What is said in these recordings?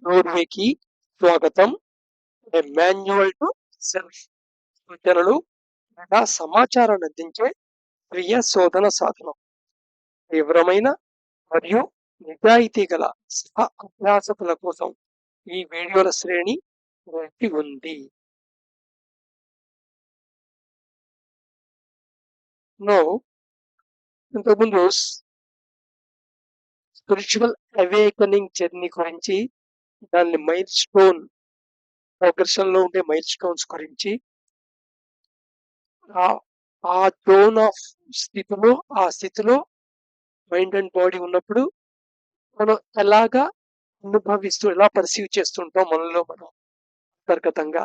డోర్వేకి స్వాగతం. ఏ manual to self సూచనలు లేదా సమాచారాన్ని అందించే స్వీయ శోధన సాధనం. తీవ్రమైన మరియు నిజాయితీ గల సహ అభ్యాసకుల కోసం ఈ వీడియోల శ్రేణి వేసి ఉంది. నో ఇంతకుముందు స్పిరిచువల్ అవేకనింగ్ జర్నీ గురించి, దాన్ని మైల్ స్టోన్ ప్రోగ్రెషన్ లో ఉండే మైల్ స్టోన్స్ గురించి, ఆ ఆ జోన్ ఆఫ్ స్థితిలో ఆ స్థితిలో మైండ్ అండ్ బాడీ ఉన్నప్పుడు మనం ఎలాగా అనుభవిస్తూ ఎలా పర్సీవ్ చేస్తుంటాం మనలో మనం అంతర్గతంగా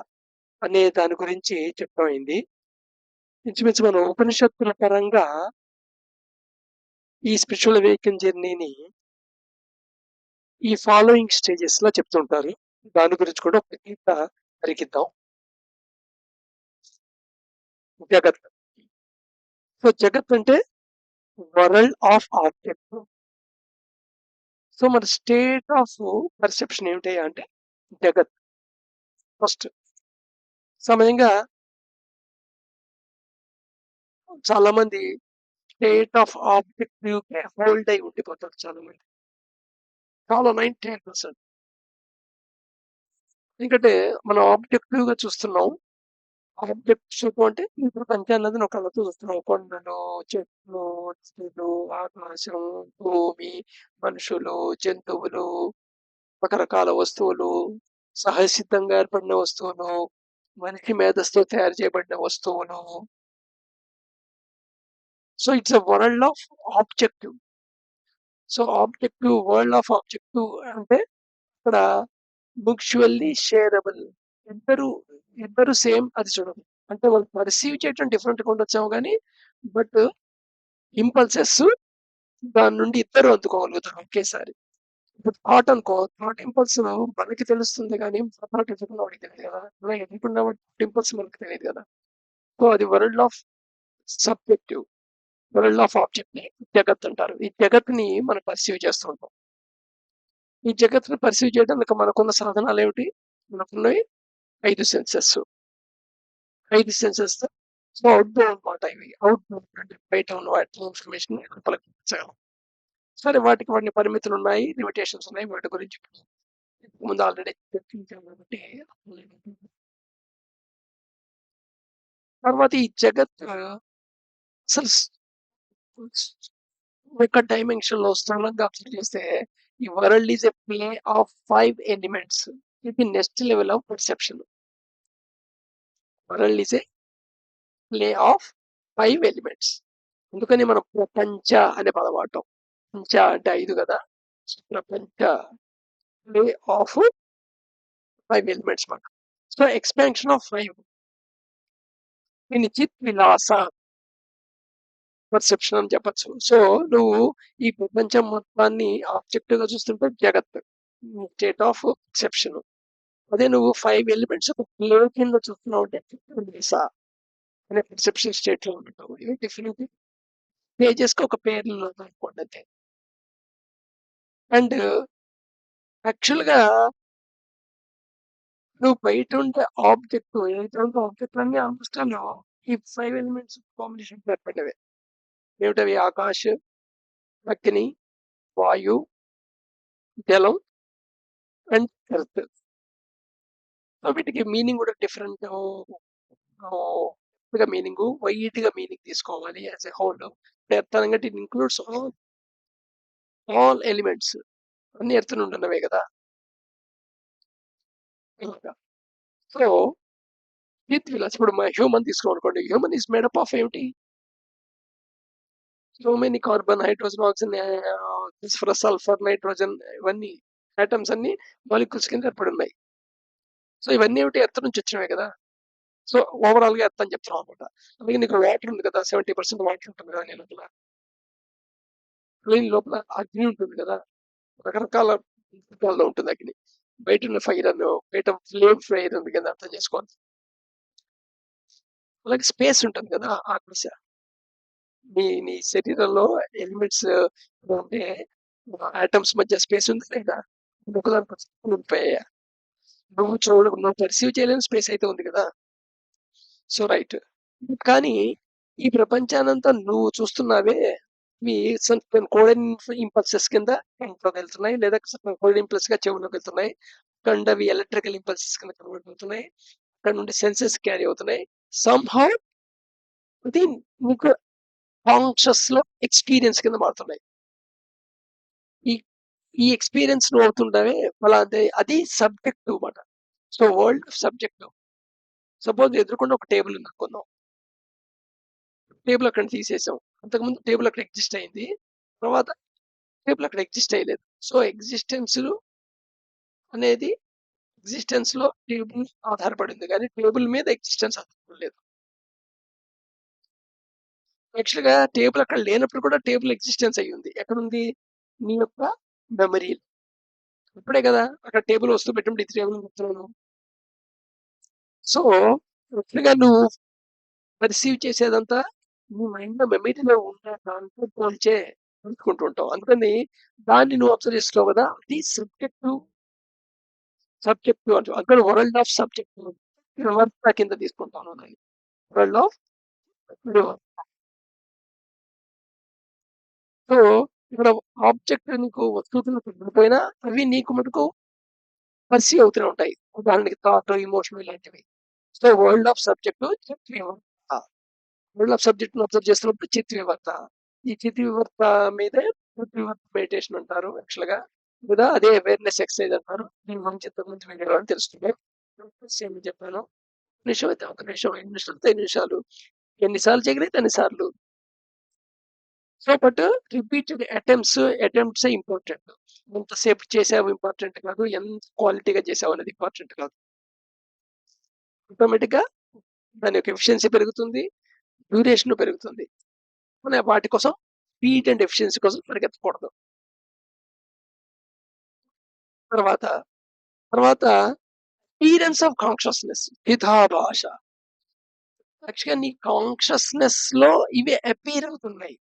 అనే దాని గురించి చెప్పమైంది. ఇంచుమించు మనం ఉపనిషత్తుల పరంగా ఈ స్పిరిచువల్ అవేకెన్ జర్నీని ఈ ఫాలోయింగ్ స్టేజెస్ లో చెప్తుంటారు. దాని గురించి కూడా ఒక గీత పరికిద్దాం. జగత్. సో జగత్ అంటే వరల్డ్ ఆఫ్ ఆబ్జెక్ట్. సో మన స్టేట్ ఆఫ్ పర్సెప్షన్ ఏమిటి అంటే జగత్ ఫస్ట్. సమయంగా చాలా మంది స్టేట్ ఆఫ్ ఆబ్జెక్టివ్ హోల్డ్ అయి ఉండిపోతారు. చాలా మంది, చాలా 99%. ఎందుకంటే మనం ఆబ్జెక్టివ్ గా చూస్తున్నాం. ఆబ్జెక్ట్స్ అంటే ఈ ప్రపంచం అన్నది ఒక కళ్ళతో చూస్తున్నాం. కొండలు, చెట్లు, చెట్లు, ఆకాశం, భూమి, మనుషులు, జంతువులు, రకరకాల వస్తువులు, సహజసిద్ధంగా ఏర్పడిన వస్తువులు, మనిషి మేధస్సుతో తయారు చేయబడిన వస్తువులు. So it's a world of objective. So objective, world of objective అంటే ఇక్కడ మ్యూచువల్లీ షేరబుల్. ఇద్దరు ఇద్దరు సేమ్ అది చూడదు. అంటే వాళ్ళు పర్సీవ్ చేయటం డిఫరెంట్ గా ఉండొచ్చాము కానీ, బట్ ఇంపల్సెస్ దాని నుండి ఇద్దరు అందుకోగలుగుతారు ఒకేసారి. ఇప్పుడు థాట్ అనుకో, థాట్ ఇంపల్స్ మనకి తెలుస్తుంది కానీ థాట్ ఎదుర్కొన్న వాడికి తెలియదు కదా. అలా ఎదుర్కొన్న ఇంపల్స్ మనకి తెలియదు కదా. సో అది world of subjective, world of object ని జగత్ అంటారు. ఈ జగత్ ని మనం పర్సీవ్ చేస్తూ ఉంటాం. ఈ జగత్తుని పర్సీవ్ చేయడానికి మనకున్న సాధనాలు ఏమిటి? మనకున్నవి 5 సెన్సెస్. 5 సెన్సెస్. సో అవుట్డోర్ అనమాట ఇవి. అవుట్డోర్ అంటే బయట ఉన్న వాటి ఇన్ఫర్మేషన్ లోపలికి పంపించగలం. సరే, వాటికి పరిమితులు ఉన్నాయి, లిమిటేషన్స్ ఉన్నాయి. వాటి గురించి ముందు ఆల్రెడీ చర్చించాం కాబట్టి. తర్వాత ఈ జగత్ అసలు ఒక డైమెన్షన్ లో స్థూలంగా అబ్జర్వ్ చేస్తే ఈ world is a play of 5 elements. ఇది next level of perception. World is a play of 5 elements. అందుకని మనం ప్రపంచ అనే పదం వాడటం. పంచ అంటే 5 కదా. ప్రపంచ ప్లే ఆఫ్ 5 ఎలిమెంట్స్ మాట. So expansion of 5. దీన్ని చిత్ విలాస పర్సెప్షన్ అని చెప్పచ్చు. సో నువ్వు ఈ ప్రపంచం మొత్తాన్ని ఆబ్జెక్టివ్ గా చూస్తుంటే జగత్ స్టేట్ ఆఫ్ పర్సెప్షన్. అదే నువ్వు 5 ఎలిమెంట్స్ ఒక ప్లే కింద చూస్తున్నావు అంటే చిత్ విలాస అనే పర్సెప్షన్ స్టేట్ లో ఉంటావు. ఇది డిఫరెంట్ పేజెస్ కి ఒక పేర్లు అనుకోండి అంతే. అండ్ యాక్చువల్ గా నువ్వు బయట ఉండే ఆబ్జెక్ట్ ఏదైతే ఉందో ఆబ్జెక్ట్ అన్ని ఆల్మోస్ట్ ఈ 5 ఎలిమెంట్స్ కాంబినేషన్ ఏర్పడినవే. ఏమిటవి? ఆకాశ్, అగ్ని, వాయు, జలం అండ్ ఎర్త్. సో వీటికి మీనింగ్ కూడా డిఫరెంట్ గా మీనింగ్, వైట్ గా మీనింగ్ తీసుకోవాలి యాజ్ ఎ హోల్. ఎర్త్ అనగా ఇట్ ఇంక్లూడ్స్ ఆల్ ఎలిమెంట్స్. అన్ని ఎర్త్ నుండి ఉన్నవే కదా. సో ఇప్పుడు హ్యూమన్ తీసుకోనుకోండి. హ్యూమన్ ఈజ్ మేడప్ ఆఫ్ ఏమిటి? So many carbon, hydrogen, oxygen, phosphorus, sulphur, nitrogen, ఇవన్నీ ఆటమ్స్ అన్ని మాలిక్యూల్స్ కింద ఏర్పడి ఉన్నాయి. సో ఇవన్నీ ఏమిటి? ఎర్త్ నుంచి వచ్చినవే కదా. సో ఓవరాల్ గా ఎర్త్ అని చెప్తున్నాం అనమాట. అలాగే నీకు వాటర్ ఉంది కదా, 70% వాటర్ ఉంటుంది కదా నీ లోపల. అలాగే లోపల అగ్ని ఉంటుంది కదా, రకరకాల రకాల్లో ఉంటుంది అగ్ని. బయట ఉన్న ఫైర్ అని, బయట ఫ్లేమ్ ఫైర్ ఉంది కదా, అర్థం చేసుకోవాలి. అలాగే స్పేస్ ఉంటుంది కదా, ఆకాశ. నీ శరీరంలో ఎలిమెంట్స్ అంటే ఆటమ్స్ మధ్య స్పేస్ ఉంది లేదా? ఒకదాని పరిస్థితులు ఉండిపోయాయి. నువ్వు పర్సీవ్ చేయలేని స్పేస్ అయితే ఉంది కదా! So, right. కానీ ఈ ప్రపంచానంతా నువ్వు చూస్తున్నావే, ఇవి సర్టెన్ కోడెన్ ఇంపల్సెస్ కింద కంట్లోకెళ్తున్నాయి. లేదా కోడెన్ ఇంపల్స్‌గా చెవులోకెళ్తున్నాయి. అవి ఎలక్ట్రికల్ ఇంపల్సెస్ కింద కన్వర్ట్ అవుతున్నాయి. అక్కడ నుండి సెన్సెస్ క్యారీ అవుతున్నాయి. సంహౌ అది నీకు కాన్షియస్‌లో ఎక్స్‌పీరియన్స్ కింద మారుతున్నాయి. ఈ ఈ ఎక్స్‌పీరియన్స్ నువ్వు అవుతుంటావే ఫలాంటి అది సబ్జెక్టివ్ మాట. So, world subjective. సపోజ్ ఎదురుగుండా ఒక టేబుల్ ఉందనుకుందాం. టేబుల్ అక్కడ తీసేసాం. అంతకుముందు టేబుల్ అక్కడ ఎగ్జిస్ట్ అయింది. తర్వాత టేబుల్ అక్కడ ఎగ్జిస్ట్ అయ్యలేదు. సో, ఎగ్జిస్టెన్స్ అనేది ఎగ్జిస్టెన్స్‌లో టేబుల్ ఆధారపడింది గానీ, టేబుల్ మీద ఎగ్జిస్టెన్స్ ఆధారపడలేదు. యాక్చువల్‌గా టేబుల్ అక్కడ లేనప్పుడు కూడా టేబుల్ ఎగ్జిస్టెన్స్ అయ్యుంది. ఎక్కడుంది? నీ యొక్క మెమరీలో. ఇప్పుడే కదా అక్కడ టేబుల్ వస్తువు పెట్టినప్పుడు ఇది టేబుల్ అని చెప్తున్నాను. సో, యాక్చువల్‌గా నువ్వు పర్సీవ్ చేసేదంతా నీ మైండ్‌లో మెమరీలో ఉన్న దాంతో తెలుసుకుంటూ ఉంటావు. అందుకని దాన్ని నువ్వు అబ్జర్వ్ చేస్తున్నావు కదా! అది సబ్జెక్టివ్ అంటారు. అక్కడ వరల్డ్ ఆఫ్ సబ్జెక్టివ్ వివర్త కింద తీసుకుంటాను దాన్ని. వరల్డ్ ఆఫ్ వివర్త. సో, ఇక్కడ ఆబ్జెక్ట్ నీకు వస్తువులు తెలియకపోయినా అవి నీకు మటుకు పర్సీవ్ అవుతూనే ఉంటాయి. ఉదాహరణకి థాట్, ఎమోషన్ ఇలాంటివి. సో, వరల్డ్ ఆఫ్ సబ్జెక్ట్ చిత్ వివర్త. వరల్డ్ ఆఫ్ సబ్జెక్ట్‌ని అబ్జర్వ్ చేస్తున్నప్పుడు చిత్ వివర్త. ఈ చిత్ వివర్త మీదే చిత్ వివర్త మెడిటేషన్ అంటారు యాక్చువల్‌గా. లేదా అదే అవేర్‌నెస్ ఎక్సర్‌సైజ్ అంటారు. దీని గురించి ఇంతకుముందు వీడియోలో తెలుస్తుంది. సేమ్ చెప్పాను. నిమిషం అయితే ఒక నిమిషం, 5 నిమిషాలు, 5 నిమిషాలు. ఎన్ని సార్లు చేయగలిగితే అన్ని సార్లు. సో, బట్ రిపీటెడ్ అటెంప్ట్సే ఇంపార్టెంట్. ఎంతసేపు చేసావు ఇంపార్టెంట్ కాదు. ఎంత క్వాలిటీగా చేసావు అనేది ఇంపార్టెంట్ కాదు. ఆటోమేటిక్‌గా దాని యొక్క ఎఫిషియన్సీ పెరుగుతుంది. డ్యూరేషన్ పెరుగుతుంది. మన వాటి కోసం స్పీడ్ అండ్ ఎఫిషియన్సీ కోసం పరిగెత్తకూడదు. తర్వాత, తర్వాత అపియరెన్స్ ఆఫ్ కాన్షియస్‌నెస్ చిదాభాష. యాక్చువల్‌గా నీ కాన్షియస్‌నెస్‌లో ఇవి అపియర్ అవుతున్నాయి.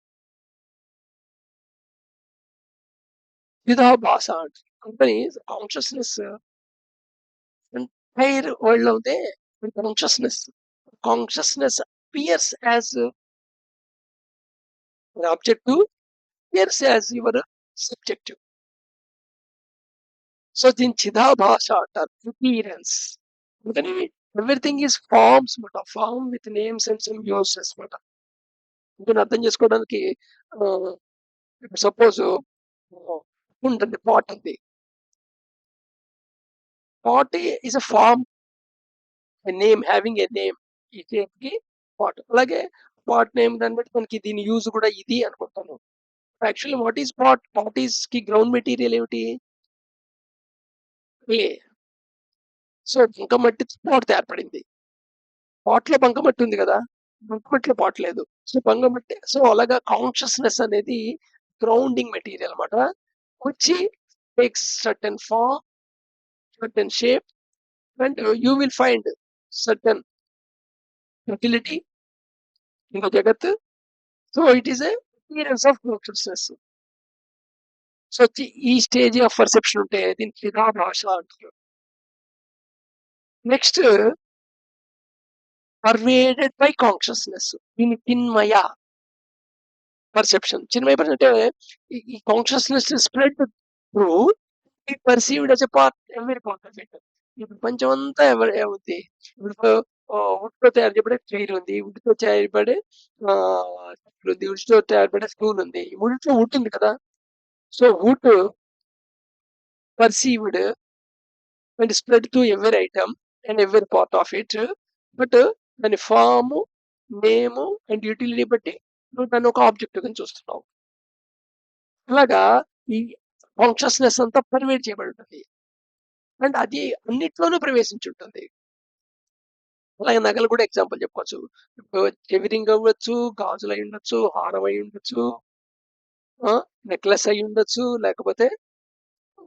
చిదాభాష అంటారు. అందుకని కాన్షియస్‌నెస్ ఎంటైర్ వరల్డ్‌లో ఉంటే consciousness. Consciousness appears as an objective, appears as your subjective. So దీన్ని చిదాభాష అంటారు. అపియరెన్స్. అందుకని ఎవ్రీథింగ్ ఈస్ ఫార్మ్స్ మాట. Form with names and symbolics మాట. దీన్ని అర్థం చేసుకోవడానికి ఆహ్, ఇప్పుడు సపోజ్ ఉంటుంది పాట్ ఉంది. Pot is a form, a name having a name. ఈ షేప్‌కి పాట్. అలాగే పాట్ నేమ్ దాన్ని బట్టి మనకి దీని యూజ్ కూడా ఇది అనుకుంటాను. Actually what is pot? Pot ఈస్‌కి గ్రౌండ్ మెటీరియల్ ఏమిటి? క్లే. సో బంకమట్టితో పాట్ ఏర్పడింది. పాట్‌లో బంకమట్టి ఉంది గదా! బంకమట్టిలో పాట్ లేదు. సో, బంకమట్టి సో, అలాగా కాన్షియస్‌నెస్ అనేది గ్రౌండింగ్ మెటీరియల్ అన్నమాట. which takes certain form, certain shape, and you will find certain utility in the Jagat. So, it is a appearance of consciousness. So, ఈ స్టేజ్ ఆఫ్ పర్సెప్షన్ ఉంటే దీన్ని చిదాభాష అంటారు. Next pervaded by consciousness. దీన్ని చిన్మయ perception. చిన్మయ perception అంటే ఈ consciousness spread through be perceived as a part, every part of it. ఈ ప్రపంచం అంతా ఏముంది? ఇప్పుడు వుడ్‌తో తయారు చేయబడే చైర్ ఉంది. వుడ్‌తో చేయబడే చెప్పులు ఉంది. వుడ్‌తో తయారుపడే స్టూల్ ఉంది. ఈ మూడిట్లో వుడ్ ఉంది కదా! So, wood perceived and spread to every item and every part of it. But దాని ఫార్మ్, నేమ్ అండ్ యుటిలిటీ బట్టి నువ్వు దాన్ని ఒక ఆబ్జెక్ట్ కింద చూస్తున్నావు. అలాగా ఈ కాన్షియస్‌నెస్ అంతా పర్వేడ్ చేయబడి ఉంటుంది. అండ్ అది అన్నిట్లోనూ ప్రవేశించుంటుంది. అలాగే నగలు కూడా ఎగ్జాంపుల్ చెప్పుకోవచ్చు. ఇప్పుడు చెవి రింగ్ అవ్వచ్చు, గాజులు అయ్యుండొచ్చు, హారం అయ్యుండొచ్చు, నెక్లెస్ అయ్యుండొచ్చు, లేకపోతే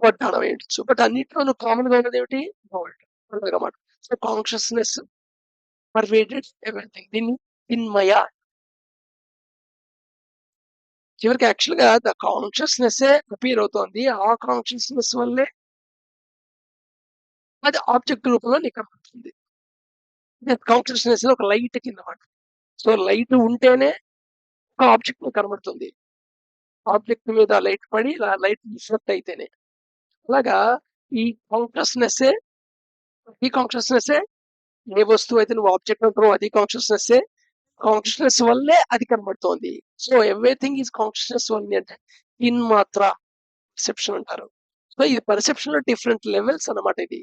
వడ్డాణం అయ్యుండొచ్చు. బట్ అన్నిట్లోనూ కామన్‌గా ఉన్నదేమిటి? గోల్డ్. అలాగమాట. సో, కాన్షియస్‌నెస్ పర్వేడెడ్ ఎవ్రీథింగ్. దీన్ని చిన్మయ. చివరికి యాక్చువల్‌గా ద కాన్షియస్‌నెస్సే అపియర్ అవుతోంది. ఆ కాన్షియస్‌నెస్ వల్లే అది ఆబ్జెక్ట్ రూపంలో నీకు కనపడుతుంది. కాన్షియస్‌నెస్‌లో ఒక లైట్ కిందమాట. సో, లైట్ ఉంటేనే ఒక ఆబ్జెక్ట్ నీకు కనబడుతుంది. ఆబ్జెక్ట్ మీద లైట్ పడి లైట్ రిఫ్లెక్ట్ అయితేనే. అలాగా ఈ కాన్షియస్‌నెస్సే ఈ కాన్షియస్‌నెస్సే ఏ వస్తువైతే నువ్వు ఆబ్జెక్ట్ అంటున్నావో అది కాన్షియస్‌నెస్సే. కాన్షియస్‌నెస్ వల్లే అది కనబడుతోంది. So, everything is consciousness only అంటే ఇన్మాత్ర పర్సెప్షన్ అంటారు. సో, ఇది పర్సెప్షన్‌లో డిఫరెంట్ లెవెల్స్ అన్నమాట ఇది.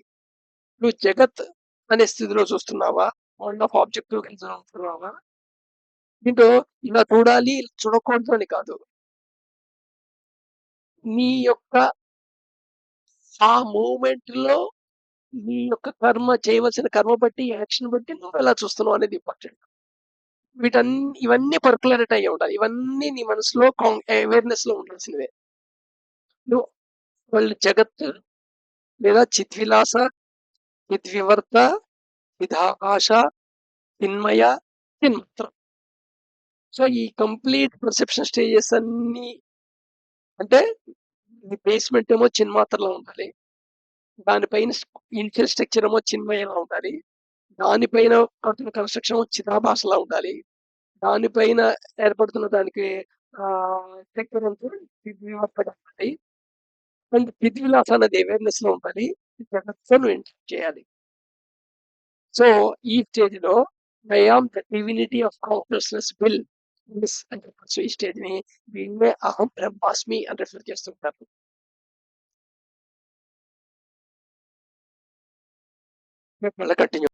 నువ్వు జగత్ అనే స్థితిలో చూస్తున్నావా? వరల్డ్ ఆఫ్ ఆబ్జెక్టివ్ చూస్తున్నావా? దీంట్లో ఇలా చూడాలి, ఇలా చూడకూడదు అని కాదు. నీ యొక్క ఆ మూవ్‌మెంట్‌లో నీ యొక్క చేయవలసిన కర్మ బట్టి, యాక్షన్ బట్టి నువ్వెలా చూస్తున్నావు అనేది ఇంపార్టెంట్. ఇవన్నీ పర్కులేట్ అయ్యి ఉండాలి. ఇవన్నీ నీ మనసులో అవేర్‌నెస్‌లో ఉండాల్సినవే. నువ్వు వాళ్ళు జగత్ లేదా చిద్విలాస, చిద్వివర్త, చిదాకాశ, చిన్మయ, చిన్మాత్రం. సో, ఈ కంప్లీట్ పర్సెప్షన్ స్టేజెస్ అన్నీ అంటే ఈ బేస్‌మెంట్ ఏమో చిన్మాత్రలో ఉండాలి. దానిపైన ఇనిషియల్ స్ట్రక్చర్ ఏమో చిన్మయంలో ఉండాలి. దానిపైన కడుతున్న కన్‌స్ట్రక్షన్ ఏమో చిదాభాసలా ఉండాలి. దానిపైన ఏర్పడుతున్న దానికి స్ట్రక్చర్ అంతా చిద్వివర్తగా ఉండాలి. అండ్ చిద్విలాస అనేది అవేర్‌నెస్‌లో ఉండాలి. జగత్తుతో నువ్వు ఇంటరాక్ట్ చేయాలి. సో, ఈ స్టేజ్‌లో I am the divinity of consciousness will miss అని చెప్పొచ్చు. ఈ స్టేజ్‌ని దీన్నే అహం బ్రహ్మాస్మి అని రిఫర్ చేస్తుంటారు. మళ్ళా కంటిన్యూ